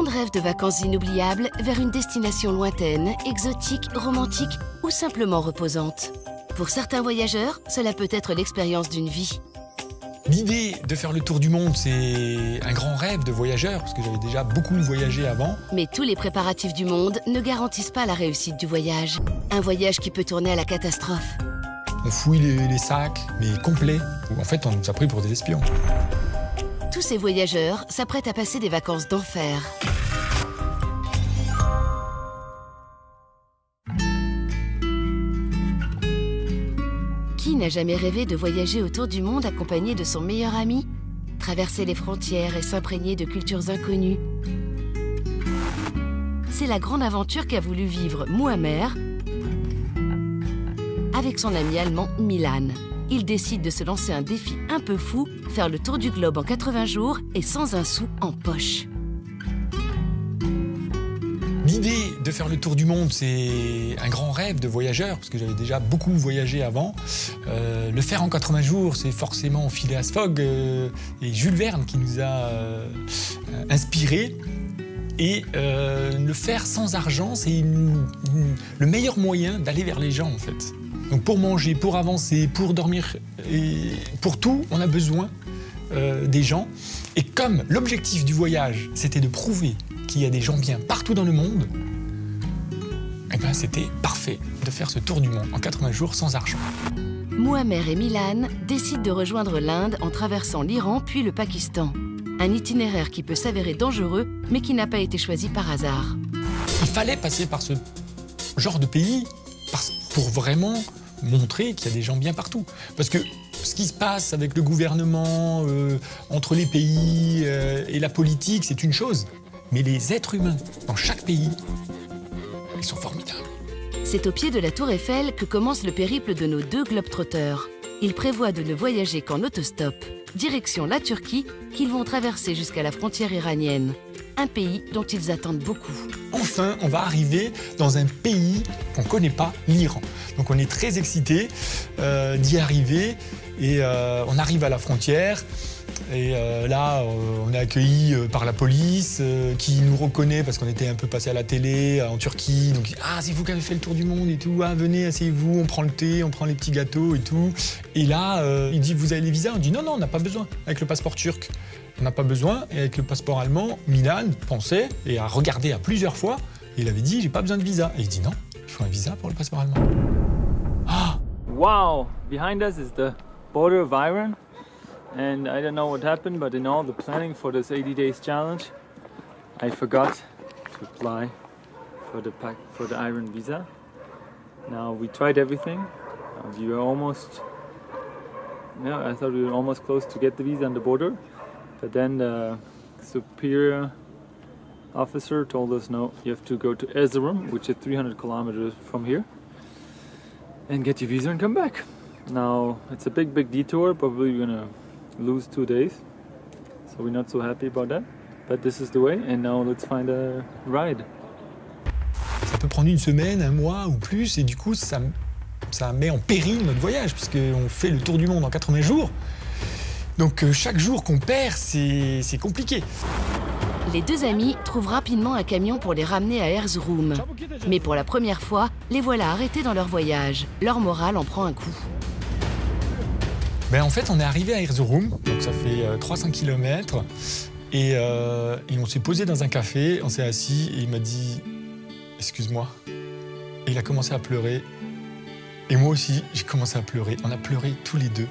rêve de vacances inoubliables vers une destination lointaine, exotique, romantique ou simplement reposante. Pour certains voyageurs, cela peut être l'expérience d'une vie. L'idée de faire le tour du monde, c'est un grand rêve de voyageur, parce que j'avais déjà beaucoup voyagé avant. Mais tous les préparatifs du monde ne garantissent pas la réussite du voyage. Un voyage qui peut tourner à la catastrophe. On fouille les sacs, mais complets. En fait, on nous a pris pour des espions. Tous ces voyageurs s'apprêtent à passer des vacances d'enfer. Qui n'a jamais rêvé de voyager autour du monde accompagné de son meilleur ami? Traverser les frontières et s'imprégner de cultures inconnues. C'est la grande aventure qu'a voulu vivre Muammer avec son ami allemand Milan. Il décide de se lancer un défi un peu fou, faire le tour du globe en 80 jours et sans un sou en poche. L'idée de faire le tour du monde, c'est un grand rêve de voyageur, parce que j'avais déjà beaucoup voyagé avant. Le faire en 80 jours, c'est forcément Phileas Fogg et Jules Verne qui nous a inspirés. Et le faire sans argent, c'est le meilleur moyen d'aller vers les gens, en fait. Donc pour manger, pour avancer, pour dormir, et pour tout, on a besoin des gens. Et comme l'objectif du voyage, c'était de prouver qu'il y a des gens bien partout dans le monde, eh ben c'était parfait de faire ce tour du monde en 80 jours sans argent. Muammer et Milan décident de rejoindre l'Inde en traversant l'Iran puis le Pakistan. Un itinéraire qui peut s'avérer dangereux, mais qui n'a pas été choisi par hasard. Il fallait passer par ce genre de pays pour vraiment montrer qu'il y a des gens bien partout. Parce que ce qui se passe avec le gouvernement, entre les pays et la politique, c'est une chose. Mais les êtres humains dans chaque pays, ils sont formidables. C'est au pied de la Tour Eiffel que commence le périple de nos deux globetrotters. Ils prévoient de ne voyager qu'en autostop, direction la Turquie, qu'ils vont traverser jusqu'à la frontière iranienne. Un pays dont ils attendent beaucoup. Enfin, on va arriver dans un pays qu'on ne connaît pas, l'Iran. Donc on est très excités d'y arriver et on arrive à la frontière. Et là, on est accueillis par la police qui nous reconnaît parce qu'on était un peu passé à la télé en Turquie. Donc, ah, c'est vous qui avez fait le tour du monde et tout. Ah, venez, asseyez-vous, on prend le thé, on prend les petits gâteaux et tout. Et là, il dit, vous avez les visas? On dit, non, non, on n'a pas besoin avec le passeport turc. On n'a pas besoin. Et avec le passeport allemand, Milan pensait et a regardé à plusieurs fois. Et il avait dit, j'ai pas besoin de visa. Et il dit, non, il faut un visa pour le passeport allemand. Ah! Wow! Behind us is the border of Iran. And I don't know what happened, but in all the planning for this 80 days challenge, I forgot to apply for the Iran visa. Now we tried everything. We were almost, I thought we were almost close to get the visa on the border, but then the superior officer told us no, you have to go to Erzurum, which is 300 kilometers from here, and get your visa and come back. Now it's a big detour. Probably we're gonna lose 2 days, so we're not so happy about that, but this is the way, and now let's find a ride. Ça peut prendre une semaine, un mois ou plus, et du coup ça met en péril notre voyage, puisqu'on fait le tour du monde en 80 jours. Donc chaque jour qu'on perd, c'est compliqué. Les deux amis trouvent rapidement un camion pour les ramener à Erzurum. Mais pour la première fois, les voilà arrêtés dans leur voyage. Leur morale en prend un coup. Ben en fait, on est arrivé à Erzurum, donc ça fait 300 km, et on s'est posé dans un café, on s'est assis, et il m'a dit « Excuse-moi ». Et il a commencé à pleurer, et moi aussi, j'ai commencé à pleurer. On a pleuré tous les deux.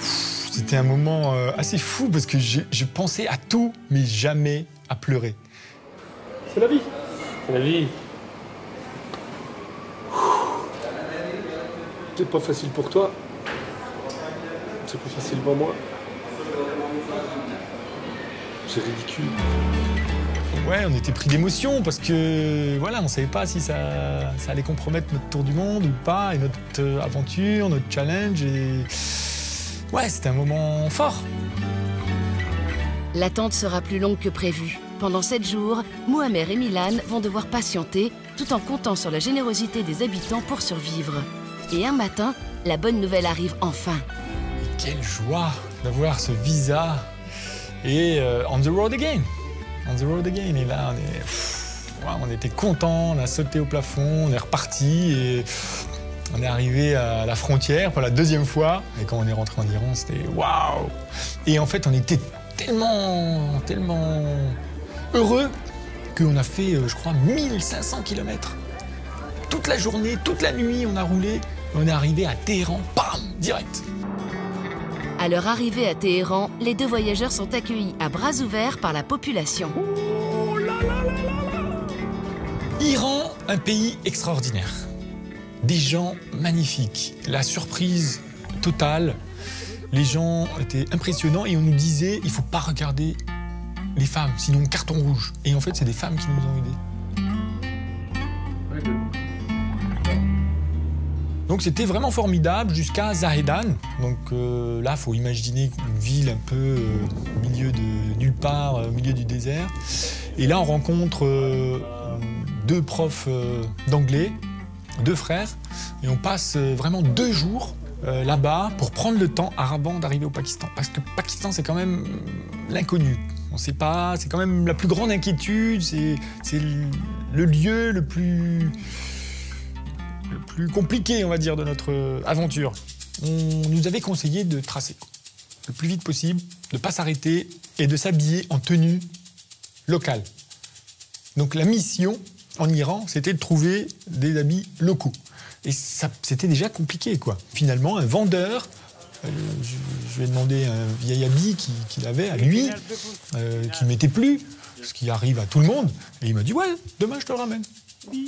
C'était un moment assez fou, parce que je pensais à tout, mais jamais à pleurer. C'est la vie. C'est la vie. C'est pas facile pour toi, c'est plus facile pour moi. C'est ridicule. Ouais, on était pris d'émotion parce que voilà, on savait pas si ça allait compromettre notre tour du monde ou pas, et notre aventure, notre challenge. Et ouais, c'était un moment fort. L'attente sera plus longue que prévu. Pendant 7 jours, Muammer et Milan vont devoir patienter tout en comptant sur la générosité des habitants pour survivre. Et un matin, la bonne nouvelle arrive enfin. Quelle joie d'avoir ce visa Et on the road again. On the road again. Et là, on était contents, on a sauté au plafond, on est reparti et on est arrivé à la frontière pour la deuxième fois. Et quand on est rentré en Iran, c'était waouh! Et en fait, on était tellement heureux qu'on a fait, je crois, 1500 km. Toute la journée, toute la nuit, on a roulé. On est arrivé à Téhéran, bam, direct. À leur arrivée à Téhéran, les deux voyageurs sont accueillis à bras ouverts par la population. Iran, un pays extraordinaire. Des gens magnifiques. La surprise totale. Les gens étaient impressionnants et on nous disait il ne faut pas regarder les femmes, sinon carton rouge. Et en fait, c'est des femmes qui nous ont aidés. Donc c'était vraiment formidable jusqu'à Zahedan. Donc là, il faut imaginer une ville un peu au milieu de nulle part, au milieu du désert. Et là, on rencontre deux profs d'anglais, deux frères, et on passe vraiment 2 jours là-bas pour prendre le temps avant d'arriver au Pakistan. Parce que le Pakistan, c'est quand même l'inconnu. On ne sait pas, c'est quand même la plus grande inquiétude, c'est le lieu le plus compliqué, on va dire, de notre aventure. On nous avait conseillé de tracer le plus vite possible, de ne pas s'arrêter et de s'habiller en tenue locale. Donc la mission en Iran, c'était de trouver des habits locaux. Et c'était déjà compliqué, quoi. Finalement, un vendeur, je lui ai demandé un vieil habit qu'il avait à lui, qu'il ne mettait plus, ce qui arrive à tout le monde. Et il m'a dit « Ouais, demain je te le ramène ».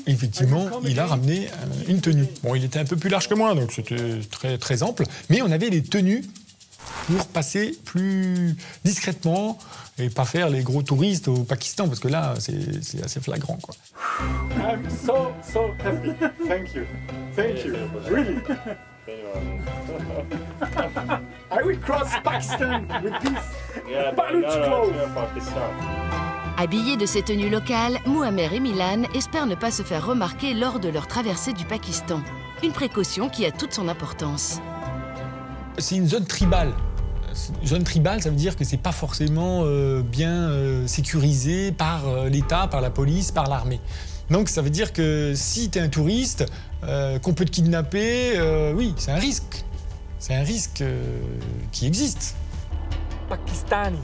Et effectivement, il a ramené une tenue. Bon, il était un peu plus large que moi, donc c'était très, très ample. Mais on avait les tenues pour passer plus discrètement et pas faire les gros touristes au Pakistan, parce que là, c'est assez flagrant, quoi. I'm so happy. Thank you. Thank you. Really. I will cross Pakistan with this Baluch clothes. Habillés de ces tenues locales, Muammer et Milan espèrent ne pas se faire remarquer lors de leur traversée du Pakistan. Une précaution qui a toute son importance. C'est une zone tribale. Zone tribale, ça veut dire que c'est pas forcément bien sécurisé par l'État, par la police, par l'armée. Donc ça veut dire que si tu es un touriste, qu'on peut te kidnapper, oui, c'est un risque. C'est un risque qui existe. Pakistani.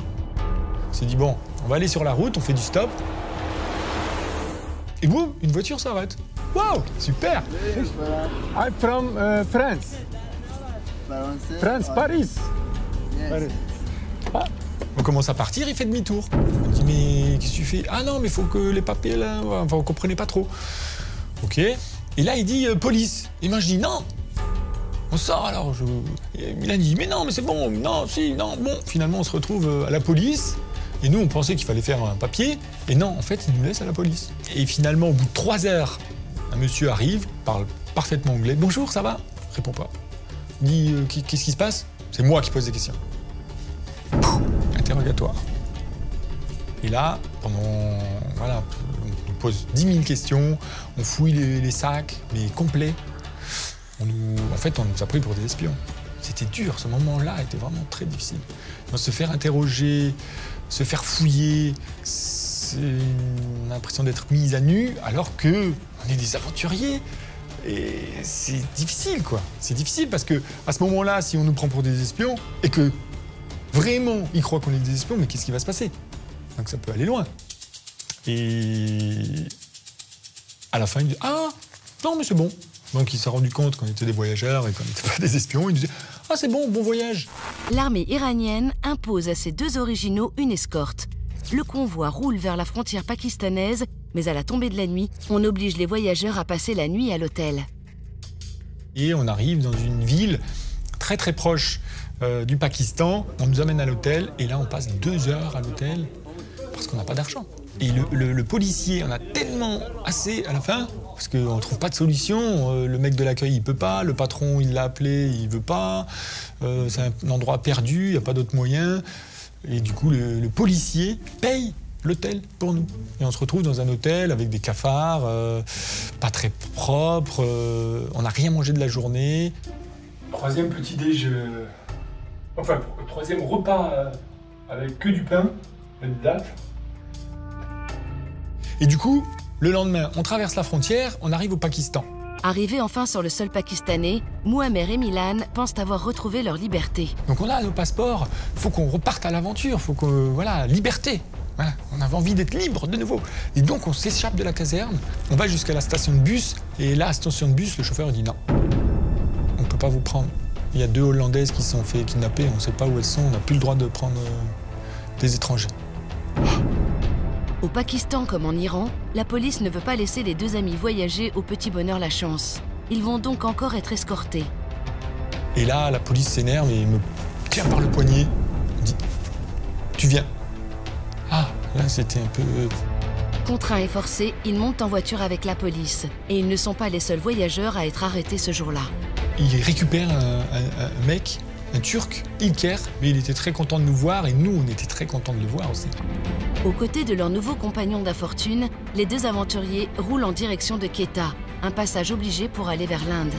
On s'est dit, bon, on va aller sur la route, on fait du stop. Et boum, une voiture s'arrête. Waouh, super! I'm from France. France, Paris. Paris. Ah. On commence à partir, il fait demi-tour. On me dit, mais qu'est-ce que tu fais? Ah non, mais il faut que les papiers, là, enfin, on comprenait pas trop. Ok. Et là, il dit, police. Et moi, je dis, non. On sort alors. Il a dit, mais non, mais c'est bon, non, si, non, bon. Finalement, on se retrouve à la police. Et nous, on pensait qu'il fallait faire un papier. Et non, en fait, il nous laisse à la police. Et finalement, au bout de 3 heures, un monsieur arrive, parle parfaitement anglais. Bonjour, ça va? Répond pas. Il dit, qu'est-ce qui se passe? C'est moi qui pose des questions. Interrogatoire. Et là, voilà, on nous pose 10 000 questions, on fouille les sacs, mais complets. En fait, on nous a pris pour des espions. C'était dur, ce moment-là était vraiment très difficile. Donc, se faire interroger, se faire fouiller, on a l'impression d'être mis à nu, alors qu'on est des aventuriers. Et c'est difficile, quoi. C'est difficile parce que à ce moment-là, si on nous prend pour des espions et que vraiment ils croient qu'on est des espions, mais qu'est-ce qui va se passer? Donc ça peut aller loin. Et à la fin, il me dit « Ah, non, mais c'est bon ». Donc il s'est rendu compte qu'on était des voyageurs et qu'on n'était pas des espions. Il nous dit « Ah, c'est bon, bon voyage ». L'armée iranienne impose à ces deux originaux une escorte. Le convoi roule vers la frontière pakistanaise, mais à la tombée de la nuit, on oblige les voyageurs à passer la nuit à l'hôtel. Et on arrive dans une ville très très proche du Pakistan. On nous amène à l'hôtel et là on passe 2 heures à l'hôtel parce qu'on n'a pas d'argent. Et le policier en a tellement assez à la fin parce qu'on ne trouve pas de solution. Le mec de l'accueil il peut pas, le patron il l'a appelé, il veut pas. C'est un endroit perdu, il n'y a pas d'autre moyen. Et du coup le policier paye l'hôtel pour nous. Et on se retrouve dans un hôtel avec des cafards, pas très propres, on n'a rien mangé de la journée. 3e petit déj, enfin 3e repas avec que du pain, et des dattes. Et du coup, le lendemain, on traverse la frontière, on arrive au Pakistan. Arrivés enfin sur le sol pakistanais, Muammer et Milan pensent avoir retrouvé leur liberté. Donc on a nos passeports, il faut qu'on reparte à l'aventure, il faut que, voilà, liberté. Voilà, on avait envie d'être libre de nouveau. Et donc on s'échappe de la caserne, on va jusqu'à la station de bus, et là, à la station de bus, le chauffeur dit non, on ne peut pas vous prendre. Il y a 2 Hollandaises qui se sont fait kidnapper, on ne sait pas où elles sont, on n'a plus le droit de prendre des étrangers. Au Pakistan comme en Iran, la police ne veut pas laisser les 2 amis voyager au petit bonheur la chance. Ils vont donc encore être escortés. Et là, la police s'énerve et me tient par le poignet, me dit « Tu viens ». Ah, là c'était un peu... Contraints et forcés, ils montent en voiture avec la police. Et ils ne sont pas les seuls voyageurs à être arrêtés ce jour-là. Il récupère un mec, un Turc, Ilker, mais il était très content de nous voir et nous, on était très contents de le voir aussi. Aux côtés de leur nouveau compagnon d'infortune, les 2 aventuriers roulent en direction de Quetta, un passage obligé pour aller vers l'Inde.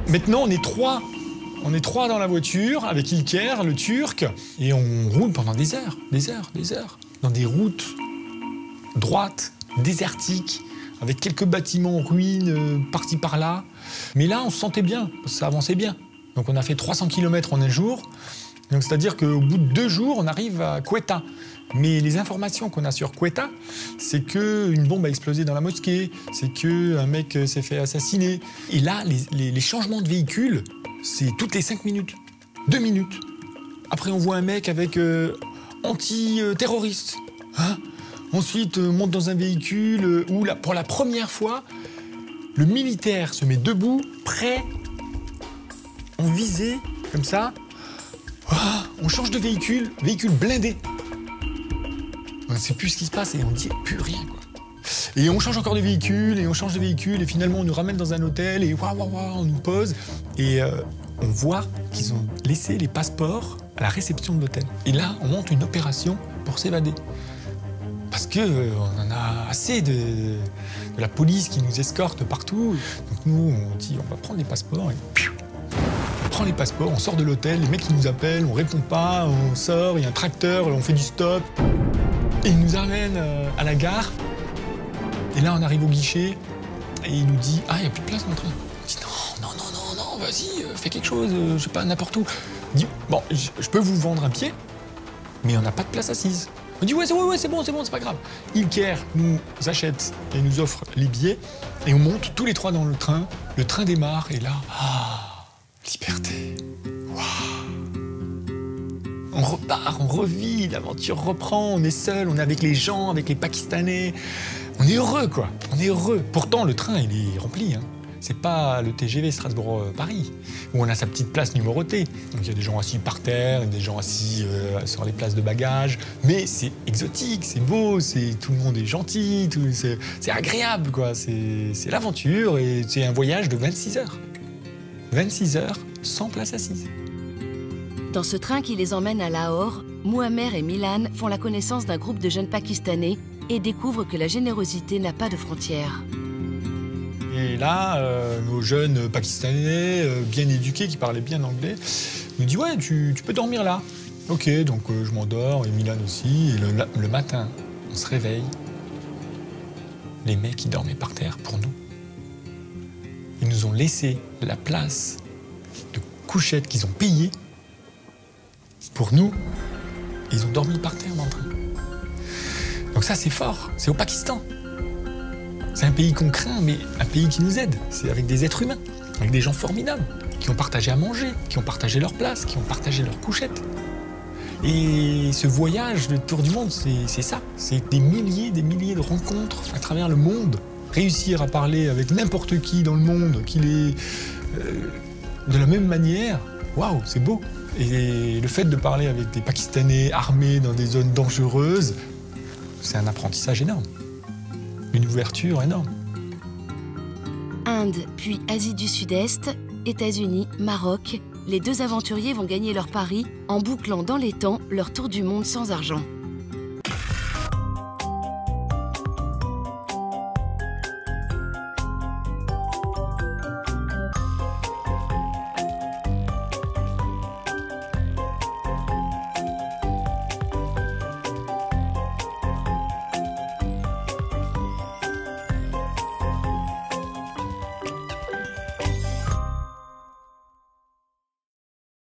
Maintenant, on est 3. On est 3 dans la voiture avec Ilker, le Turc, et on roule pendant des heures, dans des routes droites, désertiques, avec quelques bâtiments en ruine par-ci par-là. Mais là, on se sentait bien, ça avançait bien. Donc on a fait 300 km en un jour. Donc c'est-à-dire qu'au bout de 2 jours, on arrive à Quetta. Mais les informations qu'on a sur Quetta, c'est qu'une bombe a explosé dans la mosquée, c'est qu'un mec s'est fait assassiner. Et là, les changements de véhicule, c'est toutes les 5 minutes, 2 minutes. Après, on voit un mec avec anti-terroriste. Hein? Ensuite, on monte dans un véhicule où, pour la première fois, le militaire se met debout, prêt, en visée, comme ça. Ah, on change de véhicule blindé. On ne sait plus ce qui se passe et on ne dit plus rien, quoi. Et on change encore de véhicule, et finalement on nous ramène dans un hôtel, et on nous pose. Et on voit qu'ils ont laissé les passeports à la réception de l'hôtel. Et là, on monte une opération pour s'évader. Parce qu'on en a assez de la police qui nous escorte partout. Donc nous, on dit, on va prendre les passeports, et on prend les passeports, on sort de l'hôtel, les mecs qui nous appellent, on répond pas, on sort, il y a un tracteur, on fait du stop. Et il nous amène à la gare. Et là, on arrive au guichet, et il nous dit, ah, il n'y a plus de place dans le train. On dit, non, vas-y, fais quelque chose, je sais pas, n'importe où. Il dit, bon, je peux vous vendre un pied, mais on n'a pas de place assise. On dit, ouais, c'est bon, c'est pas grave. Ilker nous achète et nous offre les billets, et on monte tous les 3 dans le train démarre, et là, liberté. Waouh. On repart, on revit, l'aventure reprend, on est seul, on est avec les gens, avec les Pakistanais. On est heureux, quoi. On est heureux. Pourtant, le train, il est rempli, hein. C'est pas le TGV Strasbourg-Paris, où on a sa petite place numérotée. Donc il y a des gens assis par terre, des gens assis sur les places de bagages. Mais c'est exotique, c'est beau, tout le monde est gentil, c'est agréable, quoi. C'est l'aventure, et c'est un voyage de 26 heures. 26 heures sans place assise. Dans ce train qui les emmène à Lahore, Muammer et Milan font la connaissance d'un groupe de jeunes Pakistanais et découvrent que la générosité n'a pas de frontières. Et là, nos jeunes Pakistanais, bien éduqués, qui parlaient bien anglais, nous disent « Ouais, tu peux dormir là ». Ok, donc je m'endors, et Milan aussi. Et le matin, on se réveille. Les mecs, ils dormaient par terre pour nous. Ils nous ont laissé la place de couchette qu'ils ont payée pour nous. Et ils ont dormi par terre dans le train. Donc ça, c'est fort. C'est au Pakistan. C'est un pays qu'on craint, mais un pays qui nous aide. C'est avec des êtres humains, avec des gens formidables, qui ont partagé à manger, qui ont partagé leur place, qui ont partagé leur couchette. Et ce voyage, le tour du monde, c'est ça. C'est des milliers de rencontres à travers le monde. Réussir à parler avec n'importe qui dans le monde, qu'il est de la même manière, waouh, c'est beau. Et le fait de parler avec des Pakistanais armés dans des zones dangereuses, c'est un apprentissage énorme. Une ouverture énorme. Inde, puis Asie du Sud-Est, États-Unis, Maroc, les 2 aventuriers vont gagner leur pari en bouclant dans les temps leur tour du monde sans argent.